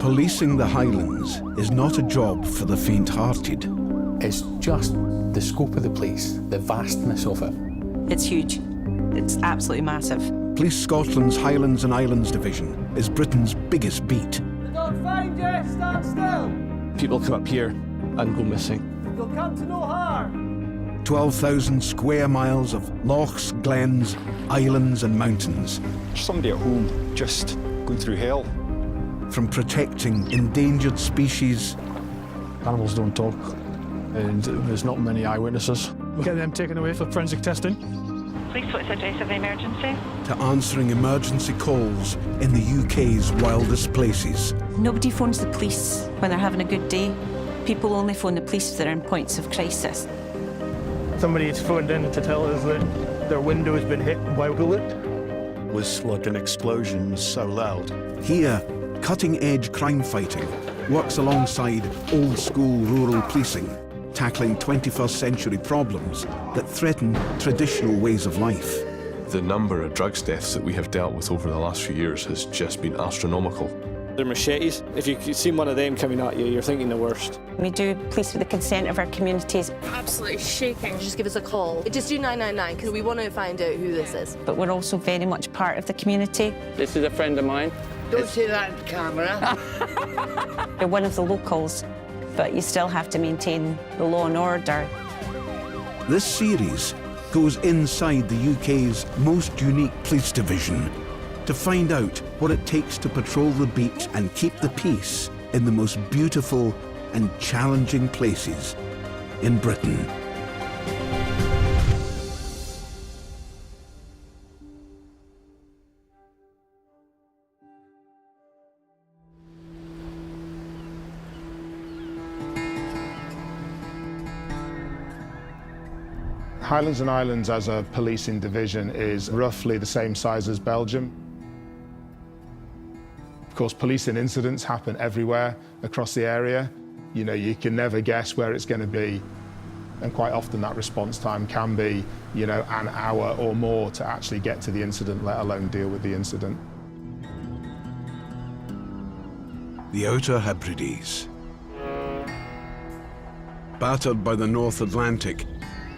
Policing the Highlands is not a job for the faint-hearted. It's just the scope of the place, the vastness of it. It's huge. It's absolutely massive. Police Scotland's Highlands and Islands Division is Britain's biggest beat. They don't find you, stand still. People come up here and go missing. You'll come to no harm. 12,000 square miles of lochs, glens, islands and mountains. Somebody at home just going through hell. From protecting endangered species. Animals don't talk, and there's not many eyewitnesses. We'll get them taken away for forensic testing. Please, what's the address of the emergency? To answering emergency calls in the UK's wildest places. Nobody phones the police when they're having a good day. People only phone the police if they're in points of crisis. Somebody's phoned in to tell us that their window has been hit by a bullet. It was like an explosion, so loud. Here, cutting-edge crime fighting works alongside old-school rural policing, tackling 21st century problems that threaten traditional ways of life. The number of drugs deaths that we have dealt with over the last few years has just been astronomical. They're machetes. If you see one of them coming at you, you're thinking the worst. We do police with the consent of our communities. Absolutely shaking. Just give us a call. Just do 999 because we want to find out who this is. But we're also very much part of the community. This is a friend of mine. Don't say that on camera. You're one of the locals, but you still have to maintain the law and order. This series goes inside the UK's most unique police division to find out what it takes to patrol the beat and keep the peace in the most beautiful and challenging places in Britain. Highlands and Islands as a policing division is roughly the same size as Belgium. Of course, policing incidents happen everywhere across the area. You know, you can never guess where it's going to be. And quite often that response time can be, you know, an hour or more to actually get to the incident, let alone deal with the incident. The Outer Hebrides. Battered by the North Atlantic,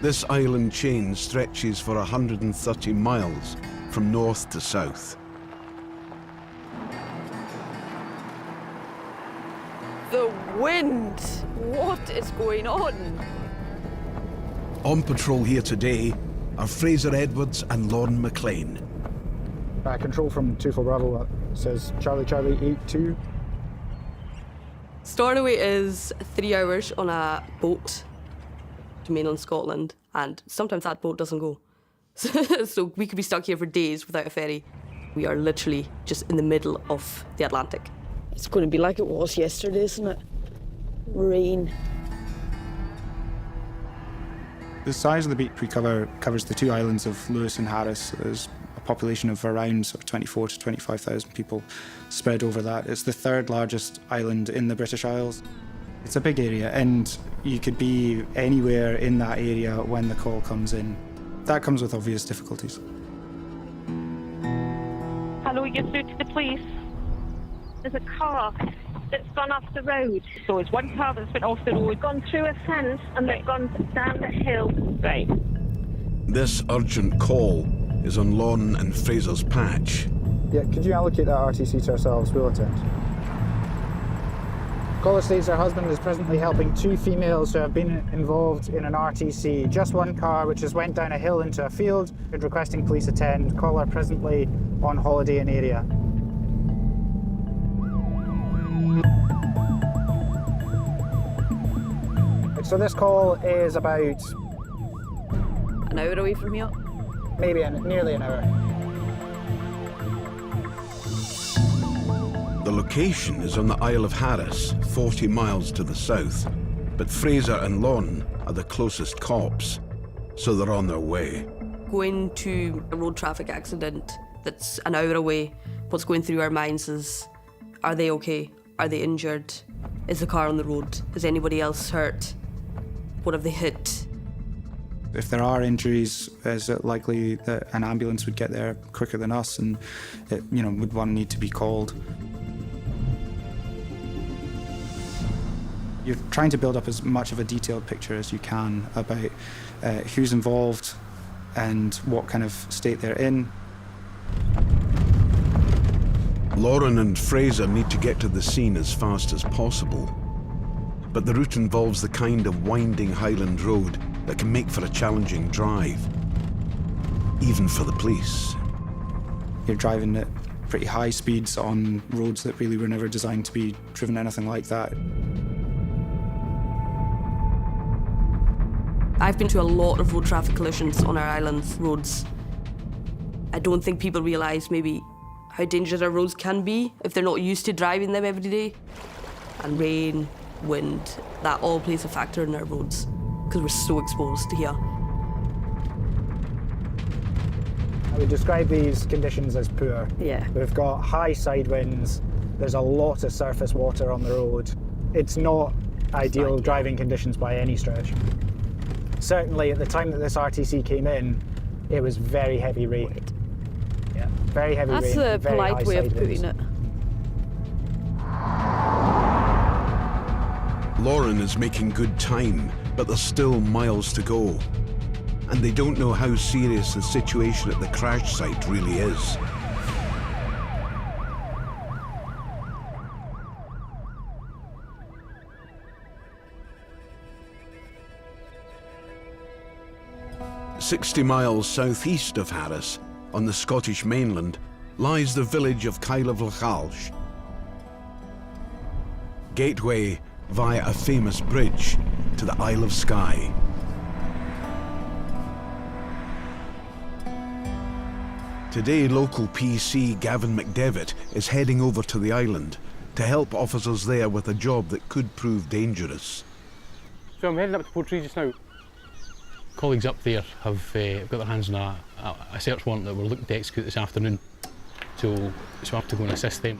this island chain stretches for 130 miles from north to south. The wind! What is going on? On patrol here today are Fraser Edwards and Lorne McLean. Control from 24 Bravo, that says Charlie Charlie 82. Stornoway is 3 hours on a boat to mainland Scotland, and sometimes that boat doesn't go. So we could be stuck here for days without a ferry. We are literally just in the middle of the Atlantic. It's going to be like it was yesterday, isn't it? Rain. The size of the beat we cover covers the 2 islands of Lewis and Harris. There's a population of around sort of 24 to 25,000 people spread over that. It's the 3rd largest island in the British Isles. It's a big area, and you could be anywhere in that area when the call comes in. That comes with obvious difficulties. Hello, you're through to the police. There's a car that's gone off the road. So it's one car that's been off the road, gone through a fence, and they've gone down the hill. Right. This urgent call is on Lorne and Fraser's patch. Yeah, could you allocate that RTC to ourselves? We'll attend. Caller states her husband is presently helping 2 females who have been involved in an RTC. Just one car which has went down a hill into a field and requesting police attend. Caller presently on holiday in area. So this call is about An hour away from here. maybe nearly an hour. The location is on the Isle of Harris, 40 miles to the south, but Fraser and Lorne are the closest cops, so they're on their way. Going to a road traffic accident that's an hour away, what's going through our minds is, are they okay? Are they injured? Is the car on the road? Is anybody else hurt? What have they hit? If there are injuries, is it likely that an ambulance would get there quicker than us, and it, would one need to be called? You're trying to build up as much of a detailed picture as you can about who's involved and what kind of state they're in. Lauren and Fraser need to get to the scene as fast as possible. But the route involves the kind of winding Highland road that can make for a challenging drive, even for the police. You're driving at pretty high speeds on roads that really were never designed to be driven anything like that. I've been to a lot of road traffic collisions on our island's roads. I don't think people realise maybe how dangerous our roads can be if they're not used to driving them every day. And rain, wind, that all plays a factor in our roads because we're so exposed here. I would describe these conditions as poor. Yeah. We've got high side winds, there's a lot of surface water on the road. It's not ideal driving conditions by any stretch. Certainly at the time that this RTC came in, it was very heavy rain. Yeah, very heavy rain. That's the polite way of putting it. Lauren is making good time, but there's still miles to go. And they don't know how serious the situation at the crash site really is. "60 miles southeast of Harris, on the Scottish mainland, lies the village of Caerlev-Lachalsh. Gateway via a famous bridge to the Isle of Skye. Today, local PC Gavin McDevitt is heading over to the island to help officers there with a job that could prove dangerous. So I'm heading up to Portree just now. Colleagues up there have got their hands on a search warrant that we're looking to execute this afternoon. So I have to go and assist them.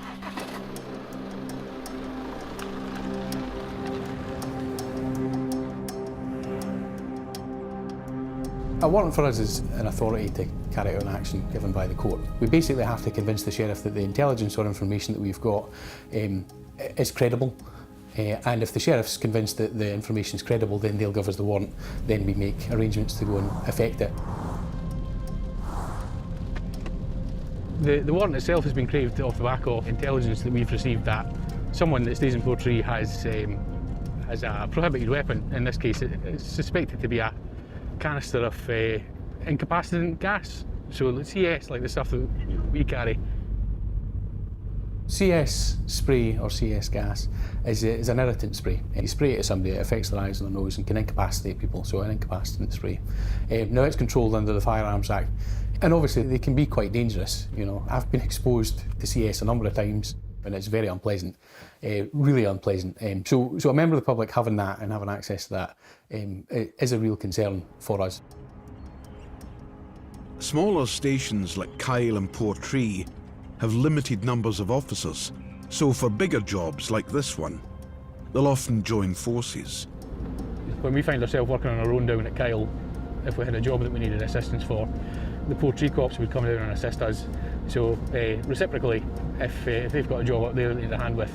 A warrant for us is an authority to carry out an action given by the court. We basically have to convince the sheriff that the intelligence or information that we've got is credible. And if the sheriff's convinced that the information is credible, then they'll give us the warrant. Then we make arrangements to go and effect it. The warrant itself has been craved off the back of intelligence that we've received that someone that stays in Portree has a prohibited weapon. In this case, it's suspected to be a canister of incapacitant gas. So the CS, like the stuff that we carry. CS spray or CS gas is an irritant spray. You spray it at somebody, it affects their eyes and their nose and can incapacitate people, so an incapacitant spray. Now it's controlled under the Firearms Act, and obviously they can be quite dangerous. You know, I've been exposed to CS a number of times and it's very unpleasant, really unpleasant. So a member of the public having that and having access to that is a real concern for us. Smaller stations like Kyle and Portree have limited numbers of officers, so for bigger jobs like this one, they'll often join forces. When we find ourselves working on our own down at Kyle, if we had a job that we needed assistance for, the Portree cops would come down and assist us. So reciprocally, if they've got a job up there they need a hand with,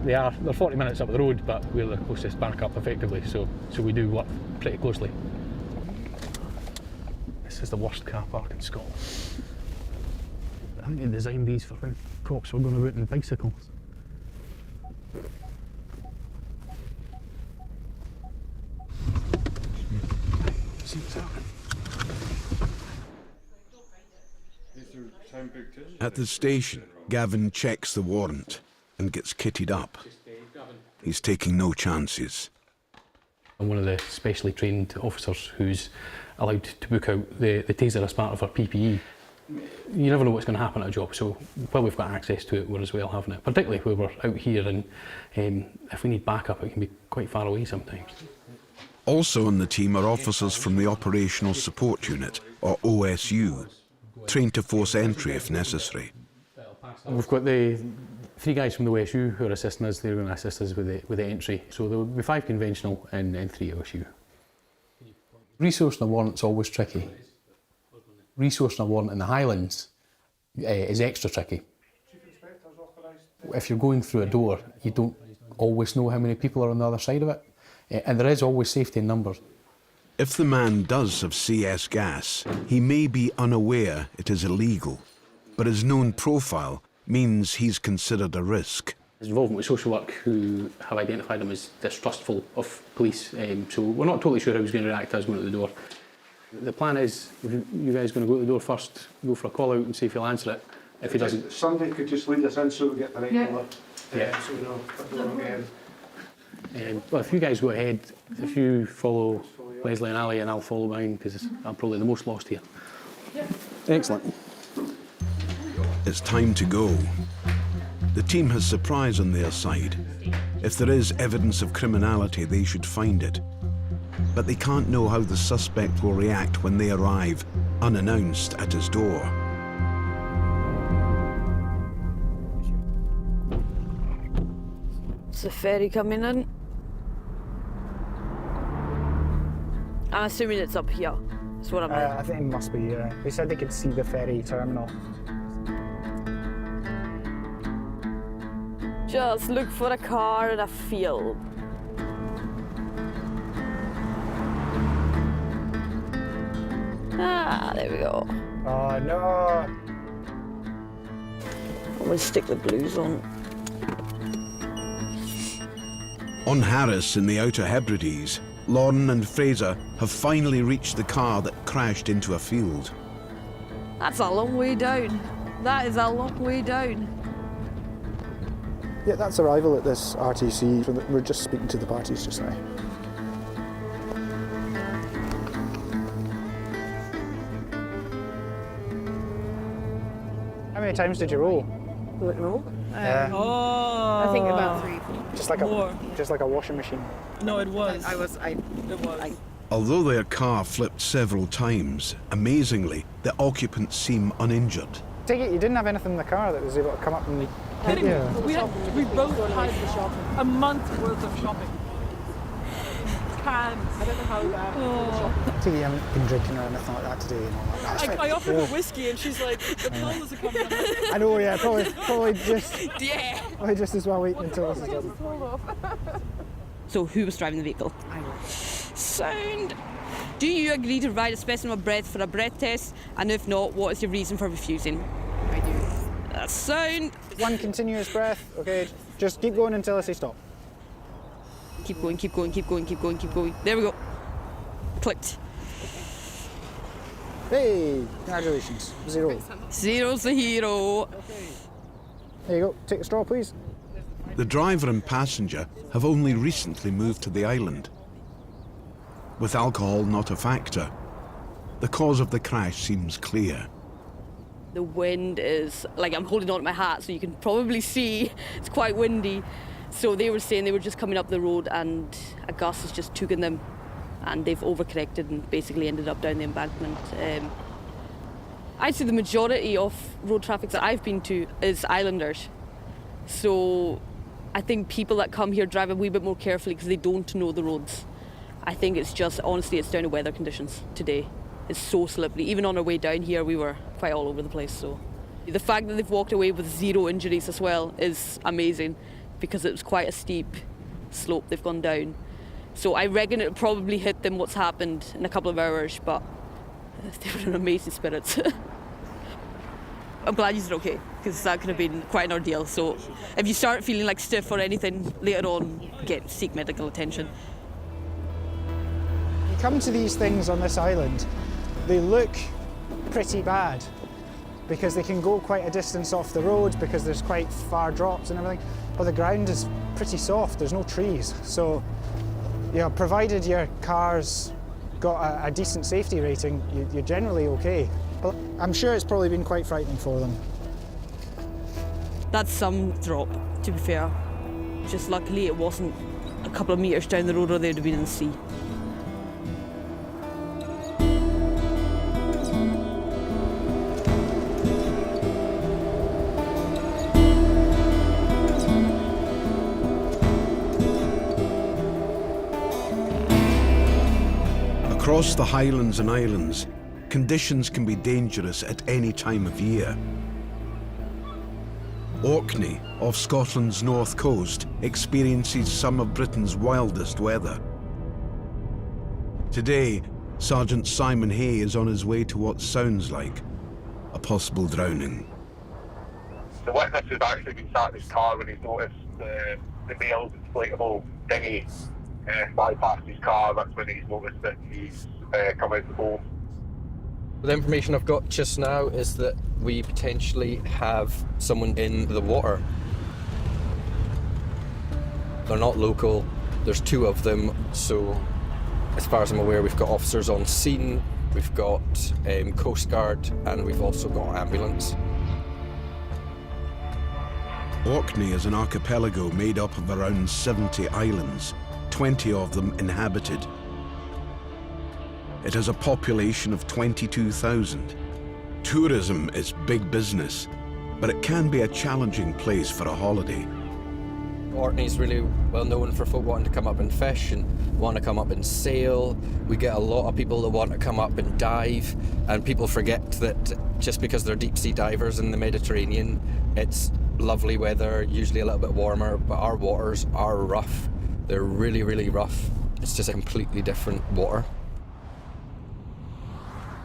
they're 40 minutes up the road, but we're the closest backup effectively, so we do work pretty closely. This is the worst car park in Scotland. I think they designed these for when cops were going about in bicycles. See what's happening. At the station, Gavin checks the warrant and gets kitted up. He's taking no chances. I'm one of the specially trained officers who's allowed to book out the taser as part of our PPE. You never know what's going to happen at a job, so while we've got access to it, we're as well having it. Particularly when we're out here and if we need backup, it can be quite far away sometimes. Also on the team are officers from the Operational Support Unit, or OSU, trained to force entry if necessary. We've got the 3 guys from the OSU who are assisting us. They're going to assist us with the entry. So there will be 5 conventional and 3 OSU. Resourcing a warrant's always tricky. Resourcing a warrant in the Highlands is extra tricky. If you're going through a door, you don't always know how many people are on the other side of it. And there is always safety in numbers. If the man does have CS gas, he may be unaware it is illegal, but his known profile means he's considered a risk. His involvement with social work who have identified him as distrustful of police, so we're not totally sure how he's going to react to us going to the door. The plan is, if you guys going to go to the door first, go for a call out and see if he'll answer it. If he doesn't... Somebody could just lead us in so we get the right colour. Yeah. So we know what we're getting. Well, if you guys go ahead, if you follow Leslie and Ali, and I'll follow behind, because I'm probably the most lost here. Yeah. Excellent. It's time to go. The team has surprise on their side. If there is evidence of criminality, they should find it. But they can't know how the suspect will react when they arrive, unannounced, at his door. Is the ferry coming in? I'm assuming it's up here. That's what I meant. I think it must be, yeah. They said they could see the ferry terminal. Just look for a car in a field. Ah, there we go. Oh, no. I'm going to stick the blues on. On Harris in the Outer Hebrides, Lauren and Fraser have finally reached the car that crashed into a field. That's a long way down. That is a long way down. Yeah, that's arrival at this RTC. We're just speaking to the parties just now. How many times did you roll? Roll? I think about 3. Just like a washing machine. No, it was. It was. Although their car flipped several times, amazingly, the occupants seem uninjured. Take it you didn't have anything in the car that was able to come up and hit you? We both had a month's worth of shopping. Cans. I don't know how that. Take it you haven't been drinking or anything like that today and all that. I offered her whiskey and she's like, the pills are coming out. I know, yeah, probably just as well waiting until this is done. So who was driving the vehicle? I was. Sound. Do you agree to provide a specimen of breath for a breath test? And if not, what is your reason for refusing? I do. That's sound. One continuous breath, okay, just keep going until I say stop. Keep going, keep going, keep going, keep going, keep going. There we go. Clicked. Hey, congratulations, 0. Zero's the hero. Okay. There you go, take a straw please. The driver and passenger have only recently moved to the island. With alcohol not a factor, the cause of the crash seems clear. The wind is, like, I'm holding on to my hat so you can probably see it's quite windy. So they were saying they were just coming up the road and a gust has just taken them and they've overcorrected and basically ended up down the embankment. I'd say the majority of road traffic that I've been to is islanders. So I think people that come here drive a wee bit more carefully because they don't know the roads. I think it's just, honestly, it's down to weather conditions today. It's so slippery. Even on our way down here, we were quite all over the place. So the fact that they've walked away with 0 injuries as well is amazing because it was quite a steep slope they've gone down. So I reckon it'll probably hit them what's happened in a couple of hours, but they were in amazing spirits. I'm glad you're okay, because that could have been quite an ordeal. So if you start feeling like stiff or anything later on, seek medical attention. You come to these things on this island, they look pretty bad because they can go quite a distance off the road because there's quite far drops and everything, but the ground is pretty soft, there's no trees. So, you know, provided your car's got a decent safety rating, you're generally okay. But I'm sure it's probably been quite frightening for them. That's some drop, to be fair. Just luckily it wasn't a couple of metres down the road or they'd have been in the sea. Across the Highlands and Islands, conditions can be dangerous at any time of year. Orkney, off Scotland's north coast, experiences some of Britain's wildest weather. Today, Sergeant Simon Hay is on his way to what sounds like a possible drowning. The witness has actually been sat in his car when he's noticed the male inflatable dinghy fly past his car. That's when he's noticed that he's come out the boat. The information I've got just now is that we potentially have someone in the water. They're not local, there's 2 of them, so as far as I'm aware we've got officers on scene, we've got Coast Guard, and we've also got ambulance. Orkney is an archipelago made up of around 70 islands, 20 of them inhabited. It has a population of 22,000. Tourism is big business, but it can be a challenging place for a holiday. Orkney's really well known for folk wanting to come up and fish and want to come up and sail. We get a lot of people that want to come up and dive, and people forget that just because they're deep sea divers in the Mediterranean, it's lovely weather, usually a little bit warmer, but our waters are rough. They're really, really rough. It's just a completely different water.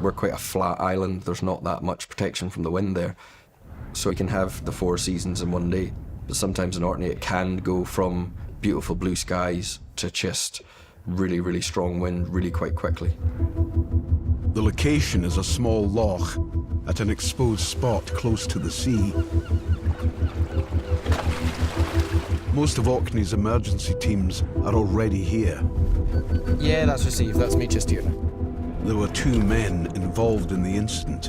We're quite a flat island, there's not that much protection from the wind there. So we can have the 4 seasons in one day. But sometimes in Orkney it can go from beautiful blue skies to just really, really strong wind really quite quickly. The location is a small loch at an exposed spot close to the sea. Most of Orkney's emergency teams are already here. Yeah, that's received, that's me just here. There were 2 men involved in the incident.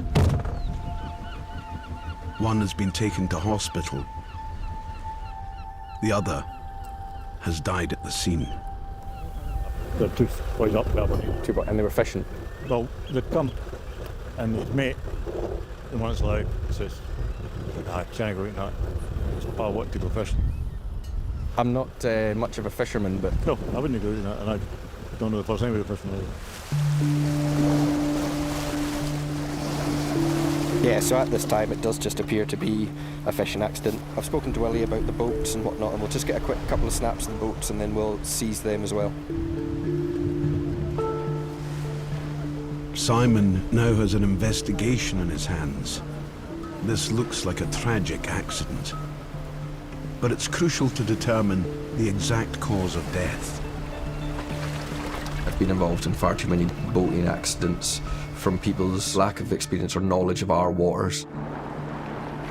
One has been taken to hospital. The other has died at the scene. There are 2 boys up there, and they were fishing? Well, they'd come, and they'd mate, and one it's like, says, "I can't go eating that. It's a what to go fishing." I'm not much of a fisherman, but... No, I wouldn't go eating that, and I don't know if there's anybody fishing either. Yeah, so at this time it does just appear to be a fishing accident. I've spoken to Willie about the boats and whatnot, and we'll just get a quick couple of snaps of the boats and then we'll seize them as well. Simon now has an investigation in his hands. This looks like a tragic accident, but it's crucial to determine the exact cause of death. I've been involved in far too many boating accidents from people's lack of experience or knowledge of our waters.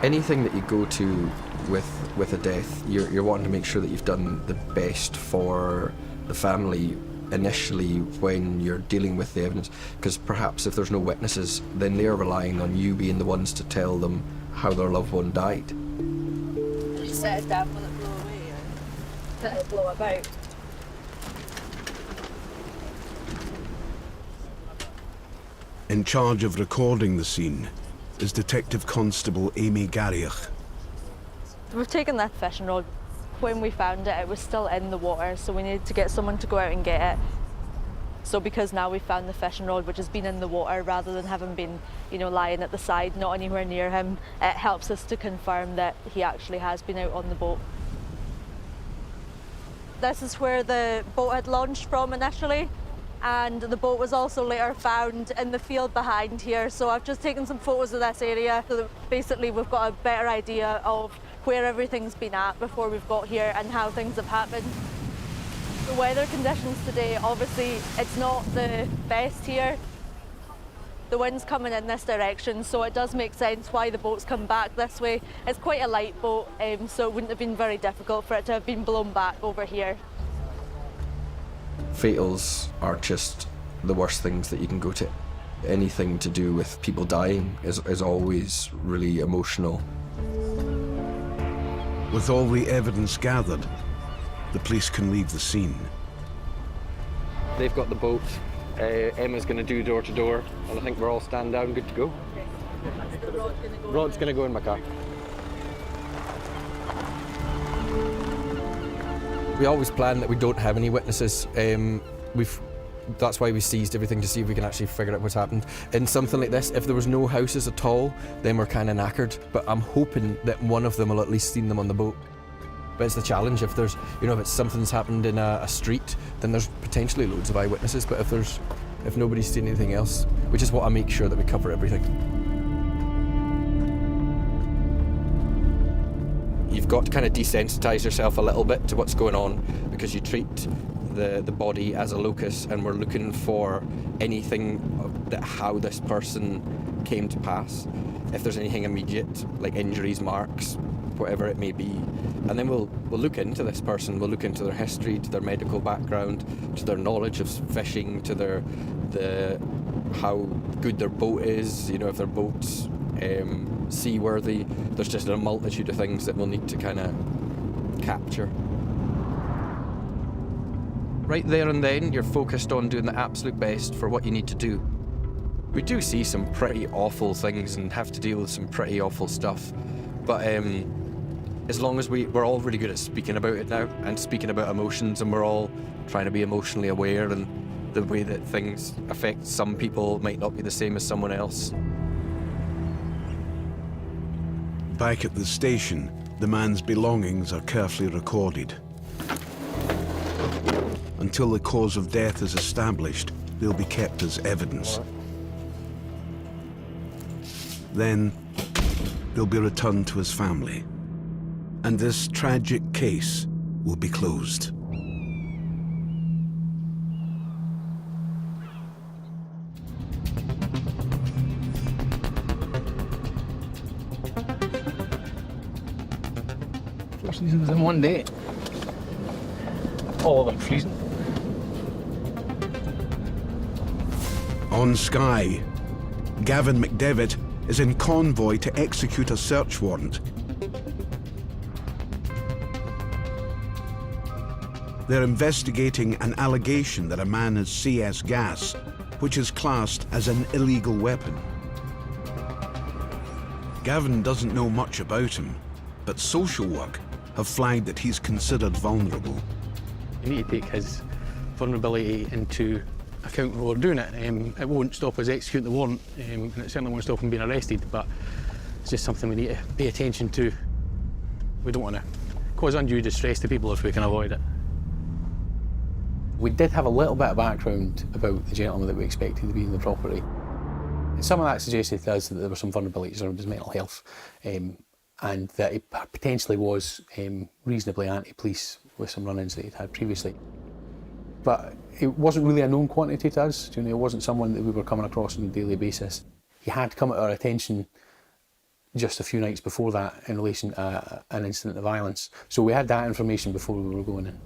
Anything that you go to with a death, you're wanting to make sure that you've done the best for the family initially when you're dealing with the evidence, because perhaps if there's no witnesses, then they're relying on you being the ones to tell them how their loved one died. Did you set it down when it blew away, or let it blow about? In charge of recording the scene is Detective Constable Amy Garriach. We've taken that fishing rod. When we found it, it was still in the water, so we needed to get someone to go out and get it. So because now we've found the fishing rod, which has been in the water, rather than having been, lying at the side, not anywhere near him, it helps us to confirm that he actually has been out on the boat. This is where the boat had launched from initially, and the boat was also later found in the field behind here. So I've just taken some photos of this area so that basically we've got a better idea of where everything's been at before we've got here and how things have happened. The weather conditions today, obviously, it's not the best here. The wind's coming in this direction, so it does make sense why the boat's come back this way. It's quite a light boat, so it wouldn't have been very difficult for it to have been blown back over here. Fatals are just the worst things that you can go to. Anything to do with people dying is always really emotional. With all the evidence gathered, the police can leave the scene. They've got the boat. Emma's going to do door to door, and I think we're all stand down, good to go. Rod's going to go in my car. We always plan that we don't have any witnesses. We've That's why we seized everything, to see if we can actually figure out what's happened. In something like this, if there was no houses at all, then we're kind of knackered. But I'm hoping that one of them will at least seen them on the boat. But it's the challenge. If there's, you know, if it's something's happened in a street, then there's potentially loads of eyewitnesses. But if nobody's seen anything else, which is what I make sure that we cover everything. You've got to kind of desensitise yourself a little bit to what's going on, because you treat the body as a locus, and we're looking for anything that how this person came to pass. If there's anything immediate, like injuries, marks, whatever it may be, and then we'll look into this person. We'll look into their history, to their medical background, to their knowledge of fishing, to how good their boat is. You know, if their boat's seaworthy. There's just a multitude of things that we'll need to kind of capture. Right there and then, you're focused on doing the absolute best for what you need to do. We do see some pretty awful things and have to deal with some pretty awful stuff, but as long as we're all really good at speaking about it now, and speaking about emotions, and we're all trying to be emotionally aware, and the way that things affect some people might not be the same as someone else. Back at the station, the man's belongings are carefully recorded. Until the cause of death is established, they'll be kept as evidence. Then, they'll be returned to his family. And this tragic case will be closed. Seasons in one day. All of them freezing. On Skye, Gavin McDevitt is in convoy to execute a search warrant. They're investigating an allegation that a man has CS gas, which is classed as an illegal weapon. Gavin doesn't know much about him, but social work have flagged that he's considered vulnerable. You need to take his vulnerability into account when we're doing it. It won't stop us executing the warrant, and it certainly won't stop him being arrested, but it's just something we need to pay attention to. We don't want to cause undue distress to people if we can avoid it. We did have a little bit of background about the gentleman that we expected to be in the property. And some of that suggested to us that there were some vulnerabilities around his mental health, and that he potentially was reasonably anti-police with some run-ins that he'd had previously. But it wasn't really a known quantity to us. You know, it wasn't someone that we were coming across on a daily basis. He had come to our attention just a few nights before that in relation to an incident of violence. So we had that information before we were going in.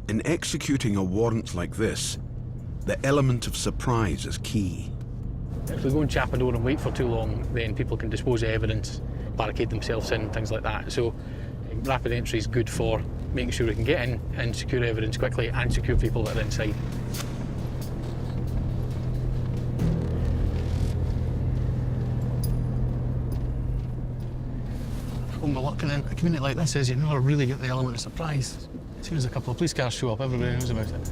In executing a warrant like this, the element of surprise is key. If we go and chap a door and wait for too long, then people can dispose of evidence, barricade themselves in, things like that. So rapid entry is good for making sure we can get in and secure evidence quickly and secure people that are inside. When we're looking in a community like this is, you never really get the element of surprise. As soon as a couple of police cars show up, everybody knows about it.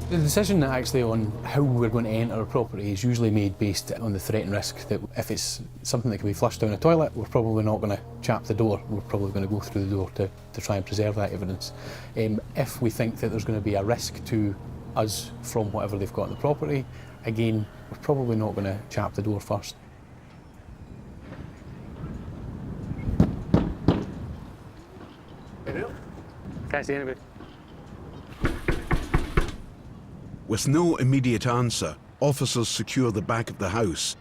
The decision actually on how we're going to enter a property is usually made based on the threat and risk that if it's something that can be flushed down a toilet, we're probably not going to chap the door. We're probably going to go through the door to try and preserve that evidence. If we think that there's going to be a risk to us from whatever they've got in the property, again, we're probably not going to chap the door first. Can't see anybody. With no immediate answer, officers secure the back of the house,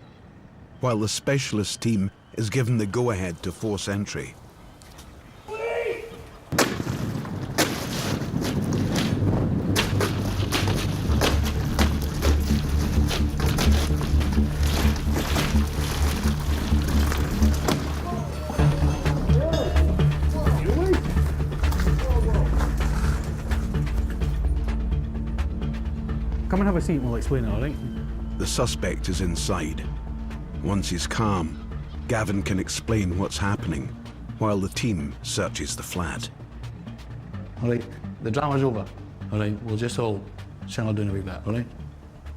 while the specialist team is given the go-ahead to force entry. Come and have a seat and we'll explain it, all right? The suspect is inside. Once he's calm, Gavin can explain what's happening while the team searches the flat. All right, the drama's over. All right, we'll just all settle down a wee bit, all right?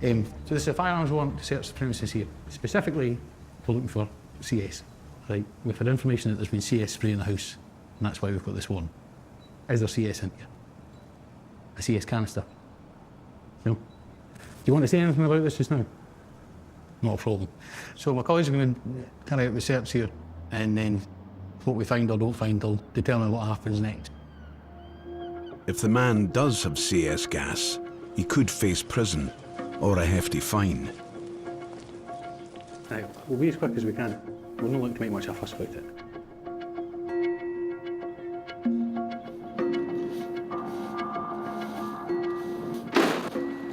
So this is a firearms warrant to search the premises here. Specifically, we're looking for CS, right? We've had information that there's been CS spray in the house, and that's why we've got this warrant. Is there CS in here? A CS canister? No? Do you want to say anything about this just now? Not a problem. So my colleagues are going to carry out the search here, and then what we find or don't find will determine what happens next. If the man does have CS gas, he could face prison or a hefty fine. Right, we'll be as quick as we can. We'll not look to make much of a fuss about it.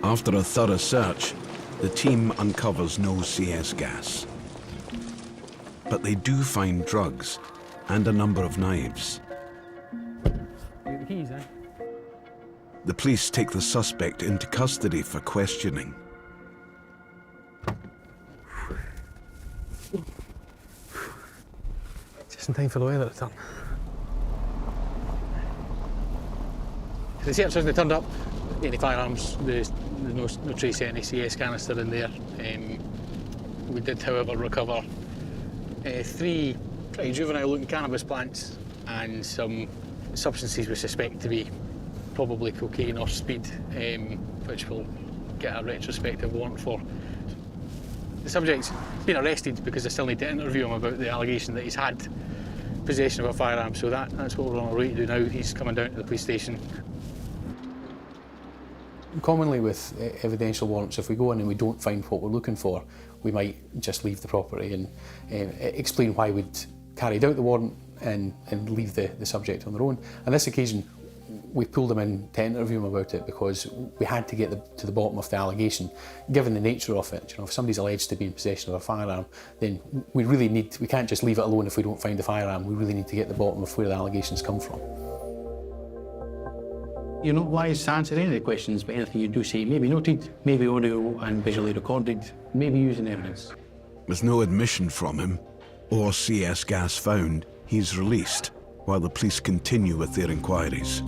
After a thorough search, the team uncovers no CS gas. But they do find drugs and a number of knives. The keys, eh? The police take the suspect into custody for questioning. Just in time for the weather to turn. The search hasn't turned up any firearms. There's no trace of any CS canister in there. We did, however, recover 3 pretty juvenile-looking cannabis plants and some substances we suspect to be probably cocaine or speed, which we'll get a retrospective warrant for. The subject's been arrested because I still need to interview him about the allegation that he's had possession of a firearm, so that's what we're on our way to do now. He's coming down to the police station. Commonly with evidential warrants, if we go in and we don't find what we're looking for, we might just leave the property and explain why we'd carried out the warrant and leave the subject on their own. On this occasion, we pulled him in to interview him about it because we had to get to the bottom of the allegation. Given the nature of it, you know, if somebody's alleged to be in possession of a firearm, then we can't just leave it alone if we don't find the firearm. We really need to get to the bottom of where the allegations come from. You're not wise to answer any of the questions, but anything you do say may be noted, may be audio and visually recorded, may be used in evidence. With no admission from him or CS gas found, he's released while the police continue with their inquiries.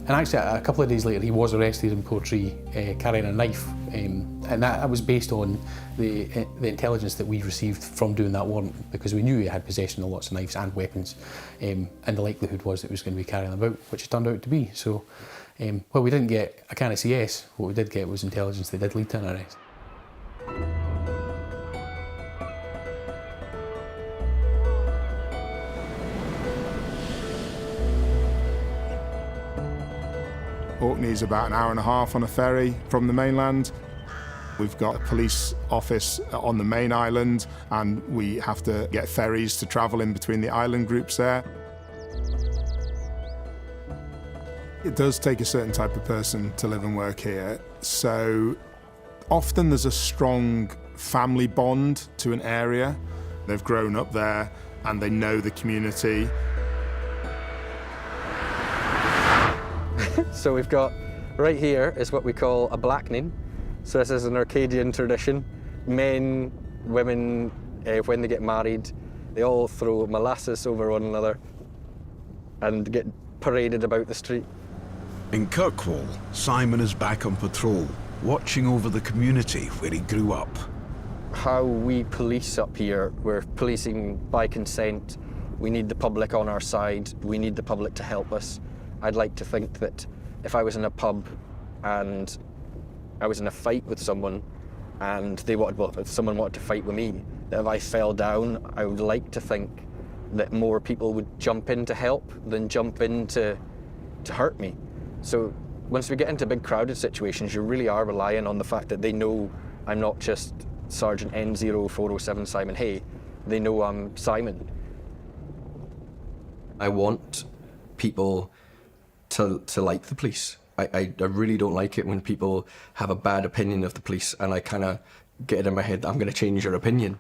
And actually, a couple of days later, he was arrested in Corrie carrying a knife, and that was based on the intelligence that we received from doing that warrant, because we knew he had possession of lots of knives and weapons, and the likelihood was that he was going to be carrying them about, which it turned out to be. So, well, we didn't get a can of CS. What we did get was intelligence that did lead to an arrest. Orkney is about an hour and a half on a ferry from the mainland. We've got a police office on the main island, and we have to get ferries to travel in between the island groups there. It does take a certain type of person to live and work here, so often there's a strong family bond to an area. They've grown up there and they know the community. So we've got, right here is what we call a blackening. So this is an Orcadian tradition. Men, women, when they get married, they all throw molasses over one another and get paraded about the street. In Kirkwall, Simon is back on patrol, watching over the community where he grew up. How we police up here, we're policing by consent. We need the public on our side. We need the public to help us. I'd like to think that if I was in a pub and I was in a fight with someone and if someone wanted to fight with me, that if I fell down, I would like to think that more people would jump in to help than jump in to hurt me. So once we get into big crowded situations, you really are relying on the fact that they know I'm not just Sergeant N0407 Simon Hay. They know I'm Simon. I want people to like the police. I really don't like it when people have a bad opinion of the police and I kind of get it in my head that I'm going to change your opinion.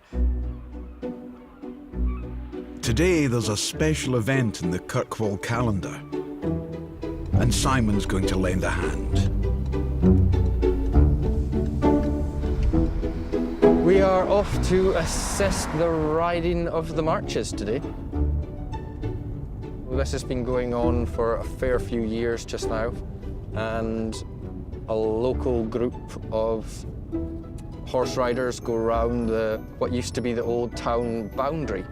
Today there's a special event in the Kirkwall calendar, and Simon's going to lend a hand. We are off to assist the riding of the marches today. This has been going on for a fair few years just now, and a local group of horse riders go around what used to be the old town boundary,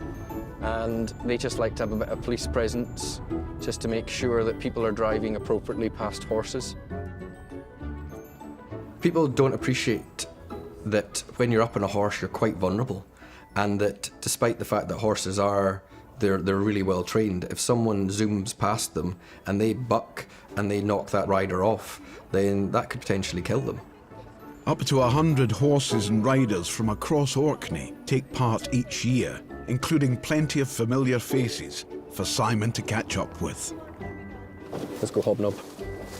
and they just like to have a bit of police presence just to make sure that people are driving appropriately past horses. People don't appreciate that when you're up on a horse you're quite vulnerable, and that despite the fact that horses they're really well trained, if someone zooms past them and they buck and they knock that rider off, then that could potentially kill them. Up to 100 horses and riders from across Orkney take part each year, including plenty of familiar faces for Simon to catch up with. Let's go Hobnob.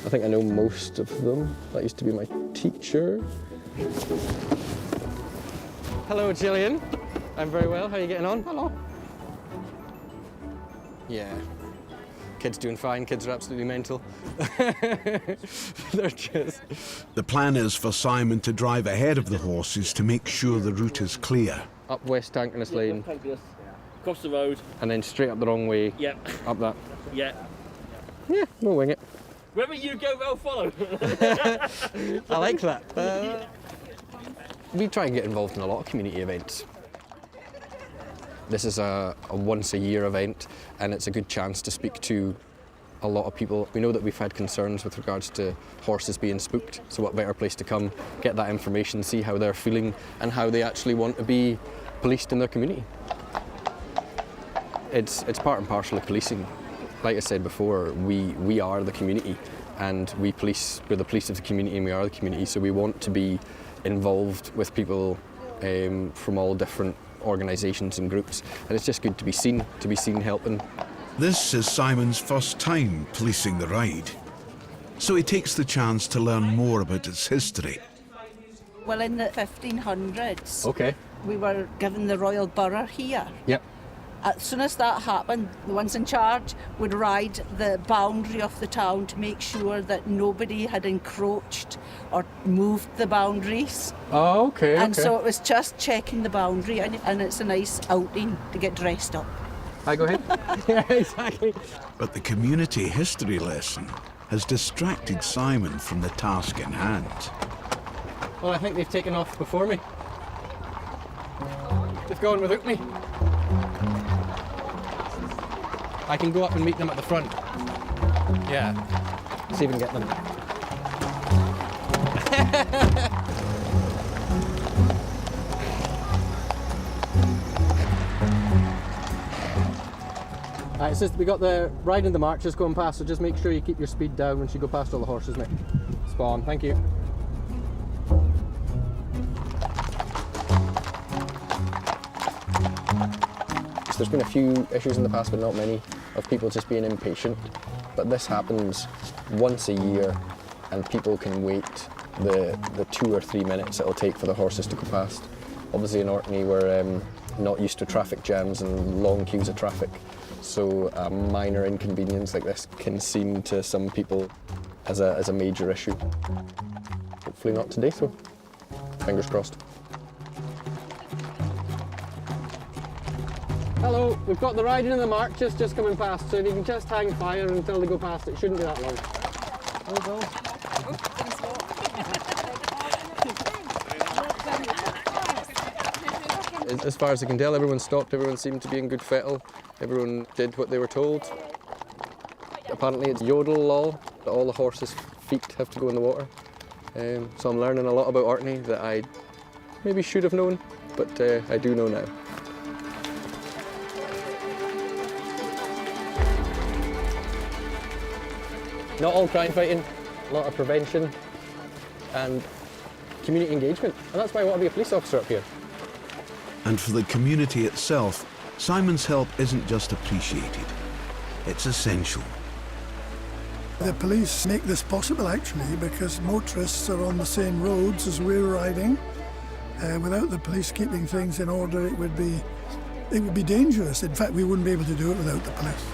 I think I know most of them. That used to be my teacher. Hello, Gillian. I'm very well. How are you getting on? Hello. Yeah. Kids doing fine. Kids are absolutely mental. They're just... The plan is for Simon to drive ahead of the horses to make sure the route is clear. Up West Tankerness Lane. Across the road. And then straight up the wrong way. Yep. Up that. Yeah. Yeah, we'll wing it. Wherever you go, they'll follow. I like that. We try and get involved in a lot of community events. This is a once-a-year event, and it's a good chance to speak to a lot of people. We know that we've had concerns with regards to horses being spooked, so what better place to come, get that information, see how they're feeling and how they actually want to be policed in their community. It's part and parcel of policing. Like I said before, we are the community, and we're the police of the community, and we are the community, so we want to be involved with people from all different organisations and groups, and it's just good to be seen helping. This is Simon's first time policing the ride, so he takes the chance to learn more about its history. Well, in the 1500s, okay, we were given the royal borough here. Yep. As soon as that happened, the ones in charge would ride the boundary of the town to make sure that nobody had encroached or moved the boundaries. Oh, okay. And so it was just checking the boundary, and it's a nice outing to get dressed up. Hi, go ahead. Yeah, exactly. But the community history lesson has distracted Simon from the task in hand. Well, I think they've taken off before me. They've gone without me. I can go up and meet them at the front. Yeah. See if we can get them. Alright, it's just we got the riding the marches going past, so just make sure you keep your speed down once you go past all the horses, mate. Spot on, thank you. There's been a few issues in the past, but not many, of people just being impatient. But this happens once a year, and people can wait the 2 or 3 minutes it'll take for the horses to go past. Obviously in Orkney we're not used to traffic jams and long queues of traffic, so a minor inconvenience like this can seem to some people as a major issue. Hopefully not today, so fingers crossed. Hello, we've got the riding and the marches just coming past, so if you can just hang fire until they go past, it shouldn't be that long. As far as I can tell, everyone stopped, everyone seemed to be in good fettle, everyone did what they were told. Apparently it's yodel law, that all the horses' feet have to go in the water. So I'm learning a lot about Orkney that I maybe should have known, but I do know now. Not all crime fighting, a lot of prevention and community engagement. And that's why I want to be a police officer up here. And for the community itself, Simon's help isn't just appreciated, it's essential. The police make this possible actually because motorists are on the same roads as we're riding. Without the police keeping things in order, it would be dangerous. In fact, we wouldn't be able to do it without the police.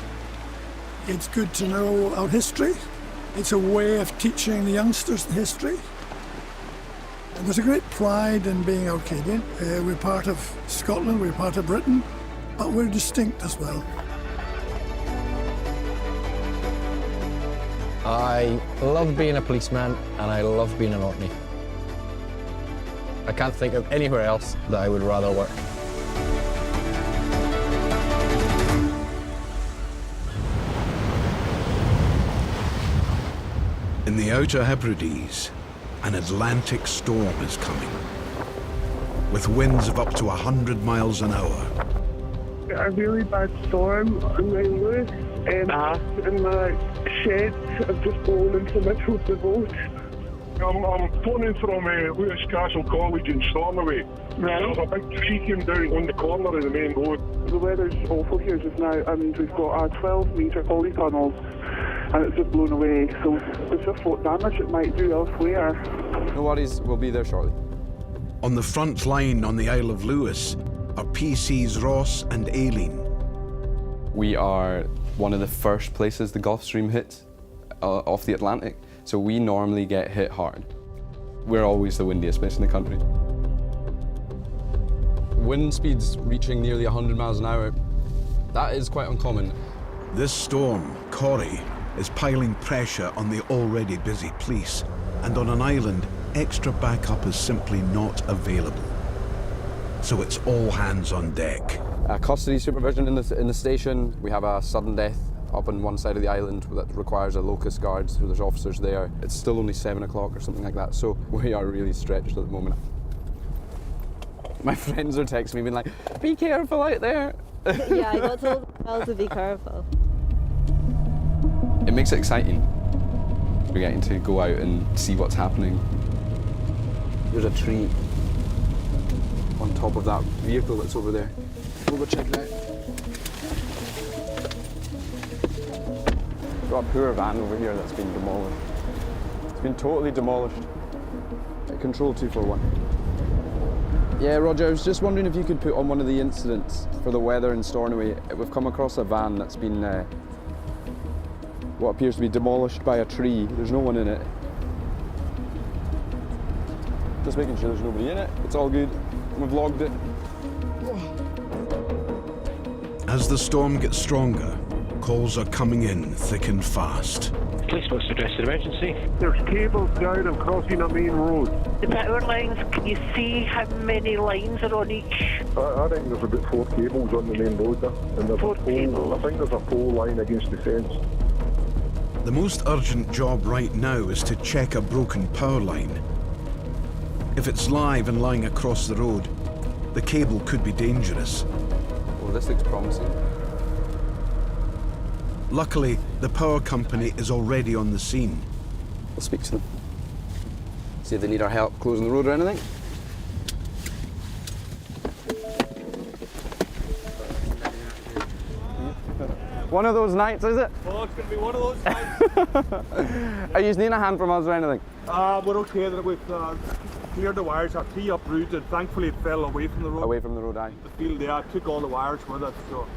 It's good to know our history. It's a way of teaching the youngsters the history. There's a great pride in being Orcadian. We're part of Scotland, we're part of Britain, but we're distinct as well. I love being a policeman and I love being in Orkney. I can't think of anywhere else that I would rather work. In the outer Hebrides, an Atlantic storm is coming, with winds of up to 100 miles an hour. A really bad storm on Mount Lewis, and my sheds have just blown into the middle of the boat. I'm phoning from Lewis Castle College in Stornoway. Right. There's a big tree came down on the corner of the main road. The weather's awful here just now, and we've got a 12-metre polytunnel, and it's just blown away. So there's just what damage it might do elsewhere. No worries, we'll be there shortly. On the front line on the Isle of Lewis are PCs Ross and Aileen. We are one of the first places the Gulf Stream hits off the Atlantic, so we normally get hit hard. We're always the windiest place in the country. Wind speeds reaching nearly 100 miles an hour. That is quite uncommon. This storm, Corrie, is piling pressure on the already busy police, and on an island, extra backup is simply not available. So it's all hands on deck. Custody supervision in the station. We have a sudden death up on one side of the island that requires a locust guard, so there's officers there. It's still only 7 o'clock or something like that, so we are really stretched at the moment. My friends are texting me being like, be careful out there. Yeah, I got told well to be careful. It makes it exciting. We're getting to go out and see what's happening. There's a tree on top of that vehicle that's over there. We'll go check it out. Got a poor van over here that's been demolished. It's been totally demolished. Control 241. Yeah, Roger, I was just wondering if you could put on one of the incidents for the weather in Stornoway. We've come across a van that's been what appears to be demolished by a tree. There's no one in it. Just making sure there's nobody in it. It's all good. We've logged it. As the storm gets stronger, calls are coming in thick and fast. Police must address an emergency. There's cables down and crossing a main road. The power lines, can you see how many lines are on each? I think there's about 4 cables on the main road there. And there's a pole, I think there's a pole line against the fence. The most urgent job right now is to check a broken power line. If it's live and lying across the road, the cable could be dangerous. Well, this looks promising. Luckily, the power company is already on the scene. We'll speak to them. See if they need our help closing the road or anything. One of those nights, is it? Oh, it's going to be one of those nights. Are you needing a hand from us or anything? We're okay that we've cleared the wires. Our tree uprooted. Thankfully, it fell away from the road. Away from the road, aye. The field there took all the wires with it, so.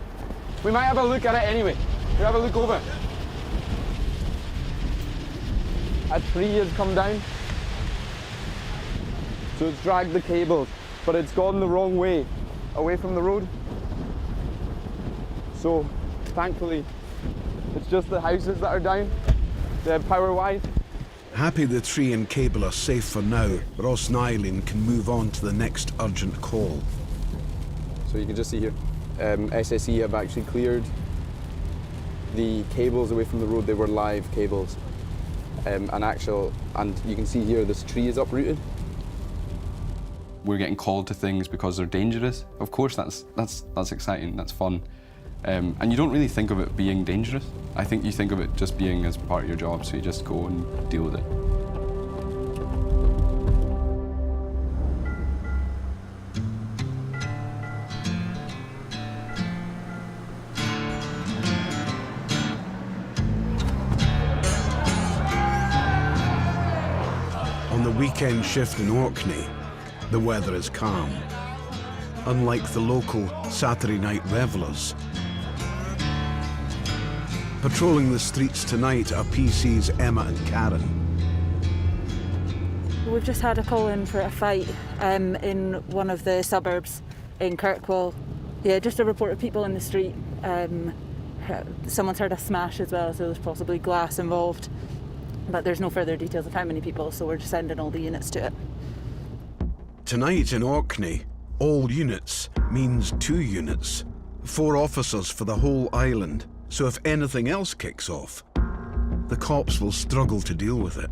We might have a look at it anyway. We have a look over. A tree has come down. So it's dragged the cables, but it's gone the wrong way, away from the road. So, thankfully, it's just the houses that are down, the power-wise. Happy the tree and cable are safe for now, Ross and Eileen can move on to the next urgent call. So you can just see here, SSE have actually cleared the cables away from the road. They were live cables, and you can see here this tree is uprooted. We're getting called to things because they're dangerous. Of course, that's exciting. That's fun, and you don't really think of it being dangerous. I think you think of it just being as part of your job, so you just go and deal with it. On the weekend shift in Orkney, the weather is calm. Unlike the local Saturday night revellers. Patrolling the streets tonight are PCs Emma and Karen. We've just had a call in for a fight in one of the suburbs in Kirkwall. Yeah, just a report of people in the street. Someone's heard a smash as well, so there's possibly glass involved. But there's no further details of how many people, so we're just sending all the units to it. Tonight in Orkney, all units means 2 units. 4 officers for the whole island, so if anything else kicks off, the cops will struggle to deal with it.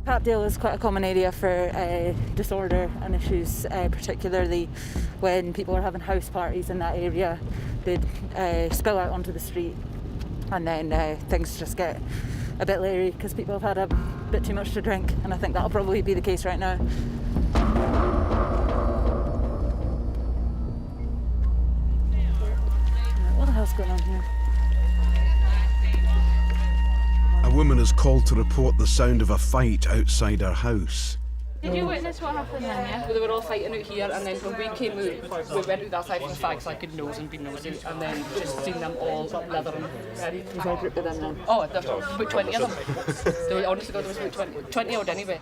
Patdale is quite a common area for disorder and issues, particularly when people are having house parties in that area. They'd spill out onto the street, and then things just get a bit leery because people have had a bit too much to drink, and I think that'll probably be the case right now. What the hell's going on here? A woman is called to report the sound of a fight outside her house. Did you witness what happened then, yeah? Well, they were all fighting out here, and then when we came out, we went out that side of the flag so I could nose and be nosy, and then just seen them all leathering. Was there a group of them then? Oh, there was about 20 of them. There was, honestly, there was about 20 odd anyway.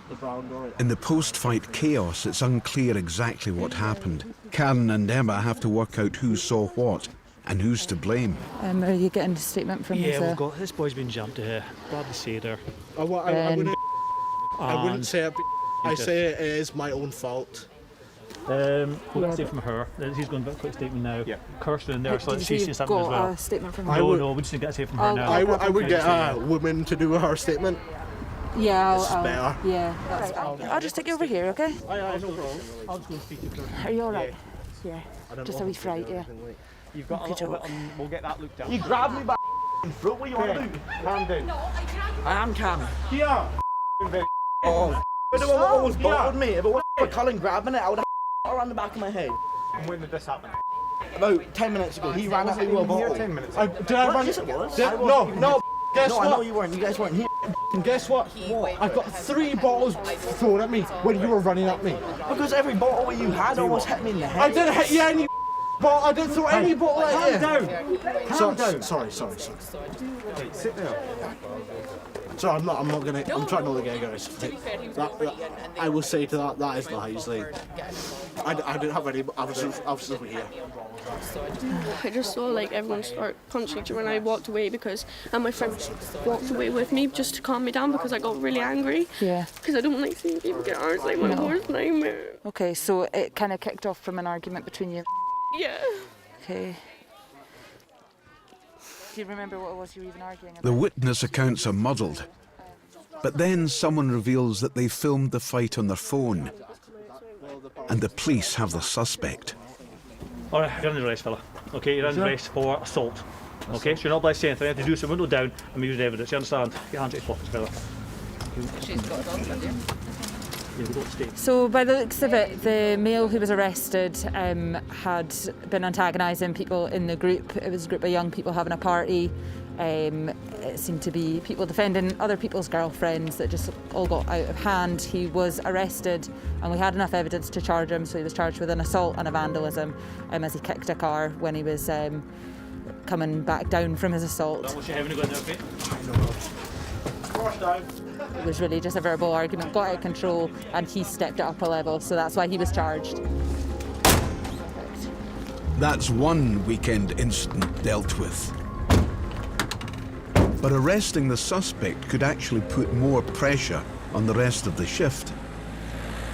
In the post-fight chaos, it's unclear exactly what happened. Karen and Emma have to work out who saw what and who's to blame. Are you getting a statement from Yeah, we've got this boy's been jumped to here. Bradley Sader. I wouldn't say it. I say it is my own fault. We'll get a statement from her. He's going to get a quick statement now. Yeah. Kirsten in there, so she's seen something as well. A statement from her? No, we just need to get a statement from her now. I would get a woman to do her statement. Yeah, it's better. Yeah, that's fine. I'll just take you over here, okay? No problem. I'll just go and speak to her. Are you alright? Yeah. Just a wee fright, yeah. You've got a little bit and we'll get that looked at. You grabbed me by the throat. What are you on to? Calm down. I am calm. Yeah. Oh. If it was bottled me, if it was for Colin grabbing it, I would have around the back of my head. And when did this happen? About 10 minutes ago. He ran at me with a bottle. 10 minutes Did I run? Yes, it was. No. Guess what? I know you weren't. You guys weren't here. And guess what? I got 3 bottles thrown at me when you were running at me. Because every bottle you had almost hit me in the head. I didn't hit you any bottle. I didn't throw any bottle at you. Calm down. Sorry. Right, sit down. Sorry, I'm not gonna. I'm trying not to get guys. I will say to that is lies. Like, I didn't have any. I was over here. I just saw like everyone start punching each other, and I walked away and my friend walked away with me just to calm me down because I got really angry. Yeah. Because I don't like seeing people get hurt. It's like my worst nightmare. Okay, so it kind of kicked off from an argument between you. Yeah. Okay. Do you remember what it was you were even arguing about? The witness accounts are muddled, but then someone reveals that they filmed the fight on their phone, and the police have the suspect. All right, you're under arrest, fella. Okay, you're under arrest for assault. Okay, so you're not allowed to say anything. You have to do some window down and use evidence. You understand? Get your hands out your pockets, fella. She's got it on, yeah. So by the looks of it, the male who was arrested had been antagonising people in the group. It was a group of young people having a party. It seemed to be people defending other people's girlfriends that just all got out of hand. He was arrested and we had enough evidence to charge him, so he was charged with an assault and a vandalism as he kicked a car when he was coming back down from his assault. It was really just a verbal argument, got out of control, and he stepped it up a level, so that's why he was charged. That's one weekend incident dealt with. But arresting the suspect could actually put more pressure on the rest of the shift.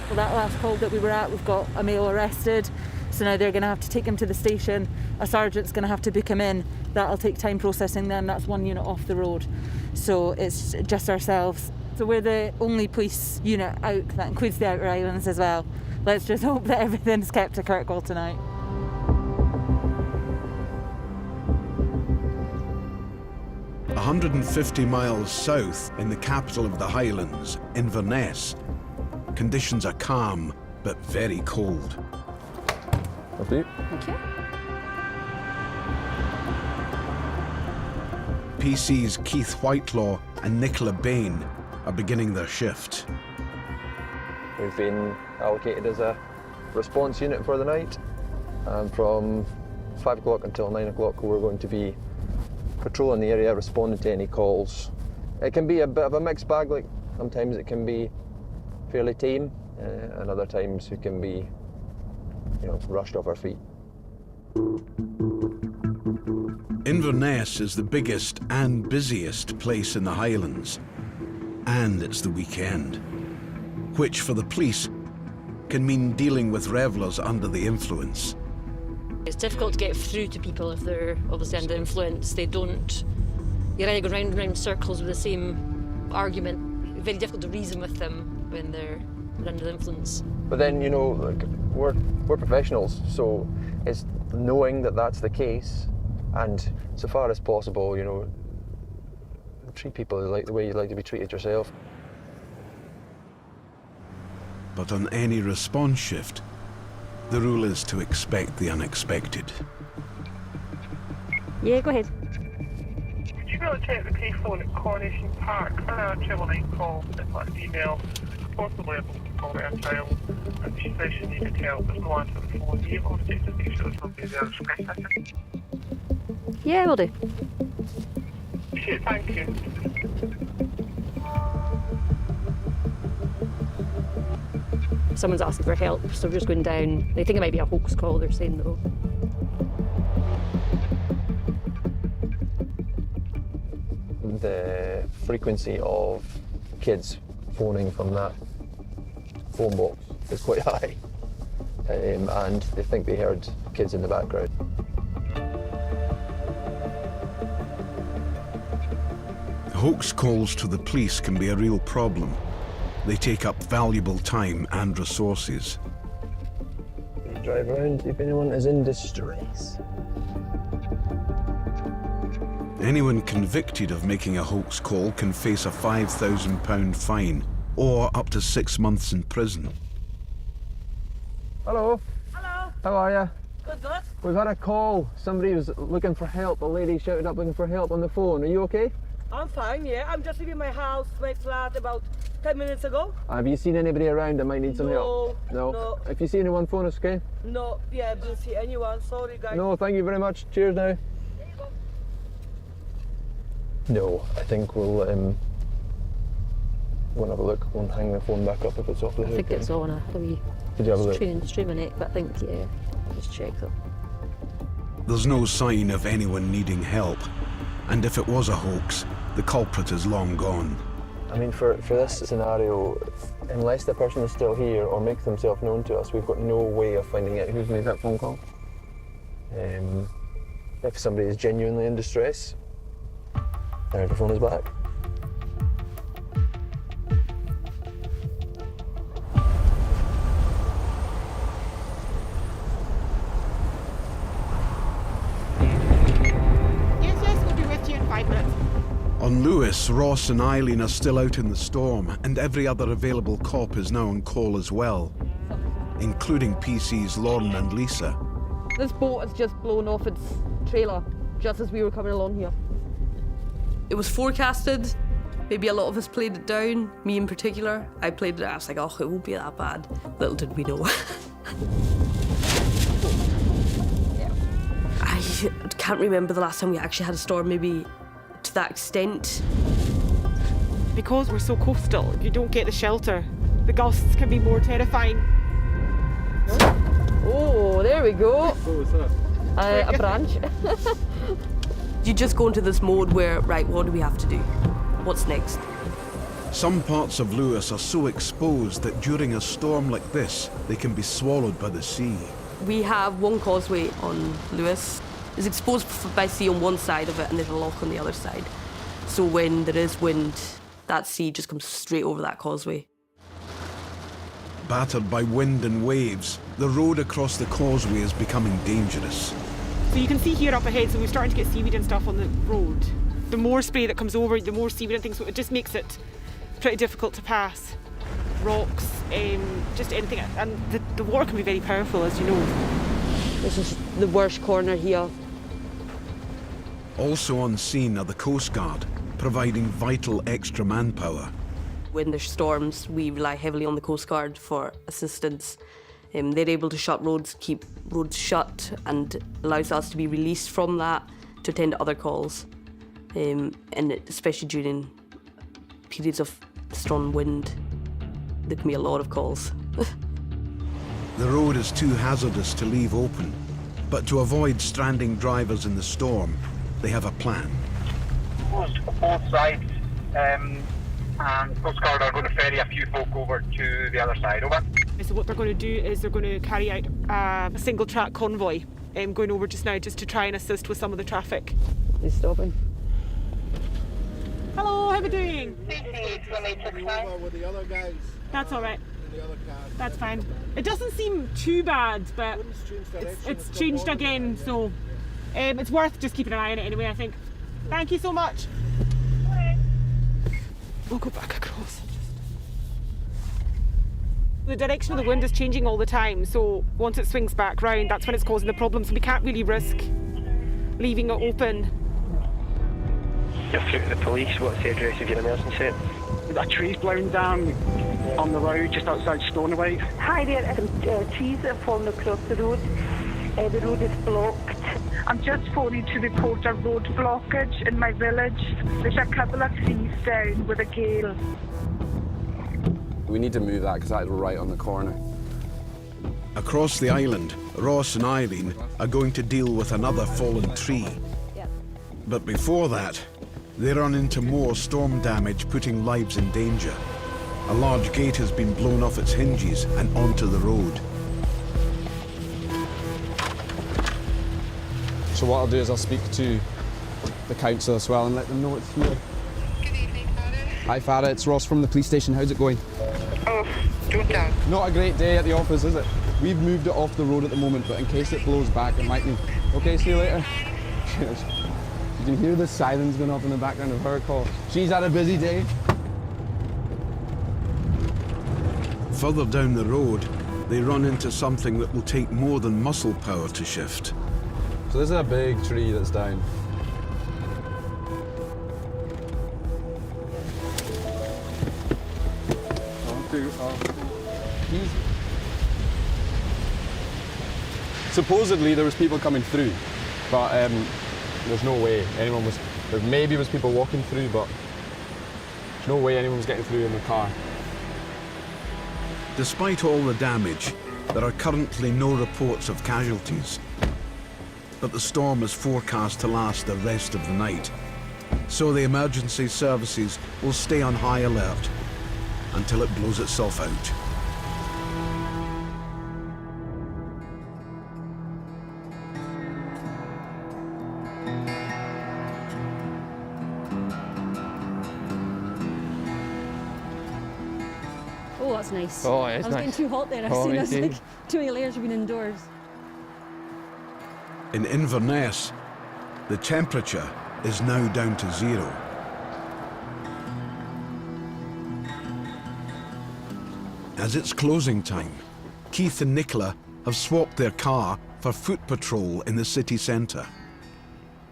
Well, that last call that we were at, we've got a male arrested, so now they're going to have to take him to the station. A sergeant's going to have to book him in. That'll take time processing then, that's 1 unit off the road. So it's just ourselves. So we're the only police unit out, that includes the outer islands as well. Let's just hope that everything's kept to Kirkwall tonight. – 150 miles south in the capital of the Highlands, Inverness, conditions are calm but very cold. Thank you. PC's Keith Whitelaw and Nicola Bain are beginning their shift. We've been allocated as a response unit for the night, and from 5 o'clock until 9 o'clock we're going to be patrolling the area, responding to any calls. It can be a bit of a mixed bag, like sometimes it can be fairly tame, and other times we can be, rushed off our feet. Inverness is the biggest and busiest place in the Highlands, and it's the weekend, which for the police can mean dealing with revellers under the influence. It's difficult to get through to people if they're obviously under influence. You're either going round and round circles with the same argument. It's very difficult to reason with them when they're under the influence. But then, we're professionals, so it's knowing that that's the case, and so far as possible, treat people like the way you'd like to be treated yourself. But on any response shift, the rule is to expect the unexpected. Yeah, go ahead. Would you be able to take the payphone at Coronation Park? A 999 call with a female, possibly able to call her child, and she says she needed help. There's no answer to the phone. Are you able to take the make sure there's nobody there to spray second? Yeah, will do. Okay, thank you. Someone's asking for help, so we're just going down. They think it might be a hoax call, they're saying though. The frequency of kids phoning from that phone box is quite high, and they think they heard kids in the background. Hoax calls to the police can be a real problem. They take up valuable time and resources. Drive around, see if anyone is in distress. Anyone convicted of making a hoax call can face a £5,000 fine or up to 6 months in prison. Hello. Hello. How are you? Good, good. We've had a call. Somebody was looking for help. A lady shouted up looking for help on the phone. Are you okay? I'm fine, yeah. I'm just leaving my house, my flat, about 10 minutes ago. Have you seen anybody around that might need some help? No. If you see anyone, phone us, okay? No, yeah, I didn't see anyone. Sorry, guys. No, thank you very much. Cheers now. No, I think we'll have a look. We'll hang the phone back up if it's off the hook. I think it's on a wee Did you have a look? strain my neck, but I think, yeah, just check them. There's no sign of anyone needing help, and if it was a hoax, the culprit is long gone. I mean, for this scenario, unless the person is still here or makes themselves known to us, we've got no way of finding out who's made that phone call. If somebody is genuinely in distress, the phone is back. Yes, we'll be with you in 5 minutes. On Lewis, Ross and Eileen are still out in the storm, and every other available cop is now on call as well, including PC's Lauren and Lisa. This boat has just blown off its trailer just as we were coming along here. It was forecasted. Maybe a lot of us played it down, me in particular. I played it, I was like, oh, it won't be that bad. Little did we know. I can't remember the last time we actually had a storm, maybe to that extent. Because we're so coastal, if you don't get the shelter, the gusts can be more terrifying. Oh, there we go. What was that? A branch. You just go into this mode where, right, what do we have to do? What's next? Some parts of Lewis are so exposed that during a storm like this, they can be swallowed by the sea. We have one causeway on Lewis. It's exposed by sea on one side of it and there's a lock on the other side. So when there is wind, that sea just comes straight over that causeway. Battered by wind and waves, the road across the causeway is becoming dangerous. So you can see here up ahead, so we're starting to get seaweed and stuff on the road. The more spray that comes over, the more seaweed and things, so it just makes it pretty difficult to pass. Rocks, just anything, and the water can be very powerful, as you know. This is the worst corner here. Also on scene are the Coast Guard, providing vital extra manpower. When there's storms, we rely heavily on the Coast Guard for assistance. They're able to shut roads, keep roads shut, and allows us to be released from that to attend to other calls, and especially during periods of strong wind. there can be a lot of calls. The road is too hazardous to leave open, but to avoid stranding drivers in the storm, they have a plan. Closed both sides, and Coast Guard are going to ferry a few folk over to the other side. Over. So what they're going to do is they're going to carry out a single track convoy going over just now, just to try and assist with some of the traffic. He's stopping. Hello, how are we doing? With the other guys. That's all right. The other cars. That's fine. It doesn't seem too bad, but it's changed again, so it's worth just keeping an eye on it anyway, I think. Thank you so much. We'll go back across. The direction of the wind is changing all the time, so once it swings back round, that's when it's causing the problem, so we can't really risk leaving it open. You're through to the police. What's the address of your emergency? A tree's blown down on the road just outside Stornoway. Hi there, some trees have fallen across the road. The road is blocked. I'm just phoning to report a road blockage in my village. There's a couple of trees down with a gale. We need to move that because that's right on the corner. Across the island, Ross and Irene are going to deal with another fallen tree. But before that, they run into more storm damage, putting lives in danger. A large gate has been blown off its hinges and onto the road. So what I'll do is I'll speak to the council as well and let them know it's here. Good evening, Farah. Hi Farah, it's Ross from the police station. How's it going? Oh, don't down. Not a great day at the office, is it? We've moved it off the road at the moment, but in case it blows back, it might be. Okay, see you later. Cheers. You can hear the sirens going off in the background of her call. She's had a busy day. Further down the road, they run into something that will take more than muscle power to shift. So this is a big tree that's down. Supposedly there was people coming through, but there's no way anyone was. There maybe was people walking through, but there's no way anyone was getting through in the car. Despite all the damage, there are currently no reports of casualties. But the storm is forecast to last the rest of the night, so the emergency services will stay on high alert until it blows itself out. Oh, that's nice. Oh, it's I was getting too hot there. I seen us like too many layers have been indoors. In Inverness, the temperature is now down to 0. As it's closing time, Keith and Nicola have swapped their car for foot patrol in the city centre.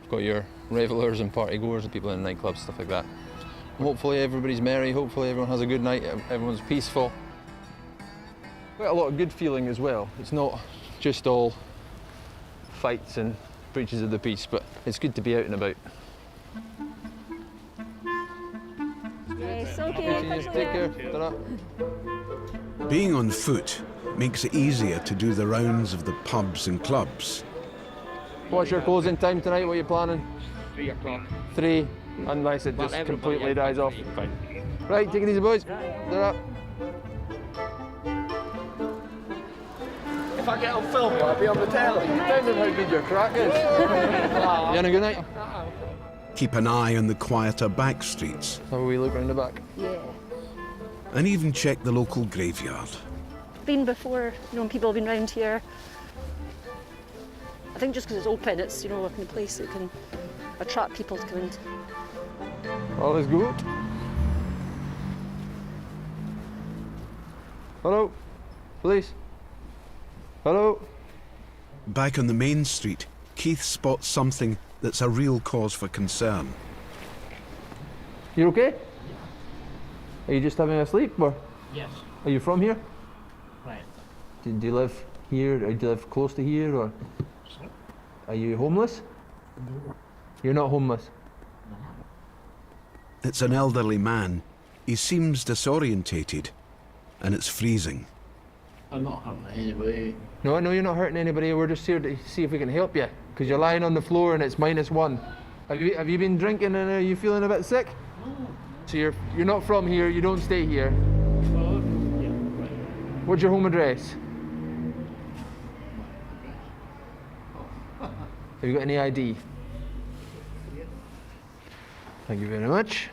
You've got your revellers and party goers and people in nightclubs, stuff like that. Hopefully everybody's merry, hopefully everyone has a good night, everyone's peaceful. Quite a lot of good feeling as well. It's not just all fights and breaches of the peace, but it's good to be out and about. Yes, okay. Take care. Ta-ra. Being on foot makes it easier to do the rounds of the pubs and clubs. What's your closing time tonight? What are you planning? 3 o'clock. 3, unless it just completely dies off. Fine. Right, take it easy, boys. Ta-ra. If I get on film, will I be on the telly? Depending how good your crack is. You having a good night? Keep an eye on the quieter back streets. Have a wee look round the back. Yeah. And even check the local graveyard. Been before, when people have been round here. I think just because it's open, it's like in a place that can attract people to come into. All is good. Hello, police. Hello. Back on the main street, Keith spots something that's a real cause for concern. You okay? Are you just having a sleep, or? Yes. Are you from here? Right. Do you live here, or do you live close to here, or? Are you homeless? No. You're not homeless? It's an elderly man. He seems disorientated. and it's freezing. I'm not hurting anybody. No, you're not hurting anybody. We're just here to see if we can help you. Because you're lying on the floor and it's -1. Have you been drinking and are you feeling a bit sick? No. So you're not from here, you don't stay here. Well, yeah, right. What's your home address? Have you got any ID? Thank you very much.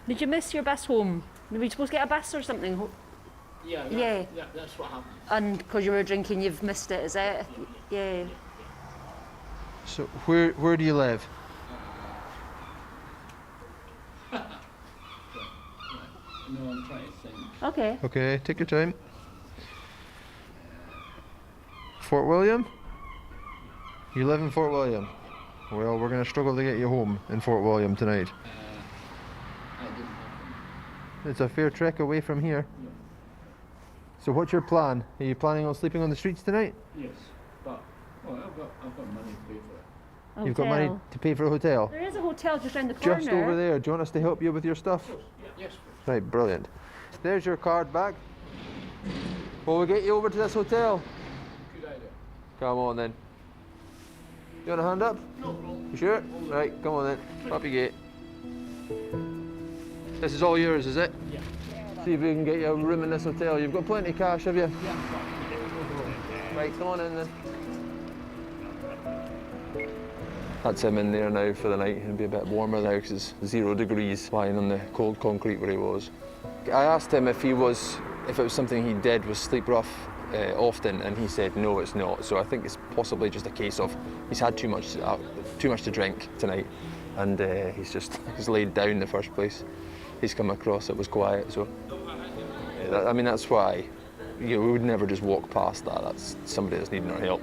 Did you miss your bus home? Were you supposed to get a bus or something? Yeah, that's what happened. And because you were drinking, you've missed it, is it? Yeah. So where do you live? No, I'm trying to think. Okay. Okay, take your time. Fort William? You live in Fort William? Well, we're going to struggle to get you home in Fort William tonight. It's a fair trek away from here. Yeah. So what's your plan? Are you planning on sleeping on the streets tonight? Yes, but I've got money to pay for it. You've got money to pay for a hotel? There is a hotel just around the corner. Just over there. Do you want us to help you with your stuff? Yes. Right, brilliant. There's your card back. Will we get you over to this hotel? Good idea. Come on then. You want a hand up? No problem. You sure? Right, come on then. Up you get. This is all yours, is it? Yeah. See if we can get you a room in this hotel. You've got plenty of cash, have you? Yeah. Right, come on in then. That's him in there now for the night. It'll be a bit warmer now because it's 0 degrees lying on the cold concrete where he was. I asked him if it was something he did was sleep rough often, and he said no, it's not. So I think it's possibly just a case of he's had too much to drink tonight, and he's laid down in the first place. He's come across, it was quiet, so I mean that's why we would never just walk past that. That's somebody that's needing our help,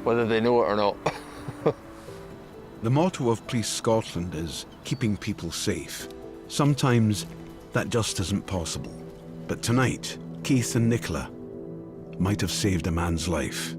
whether they know it or not. The motto of Police Scotland is keeping people safe. Sometimes that just isn't possible. But tonight, Keith and Nicola might have saved a man's life.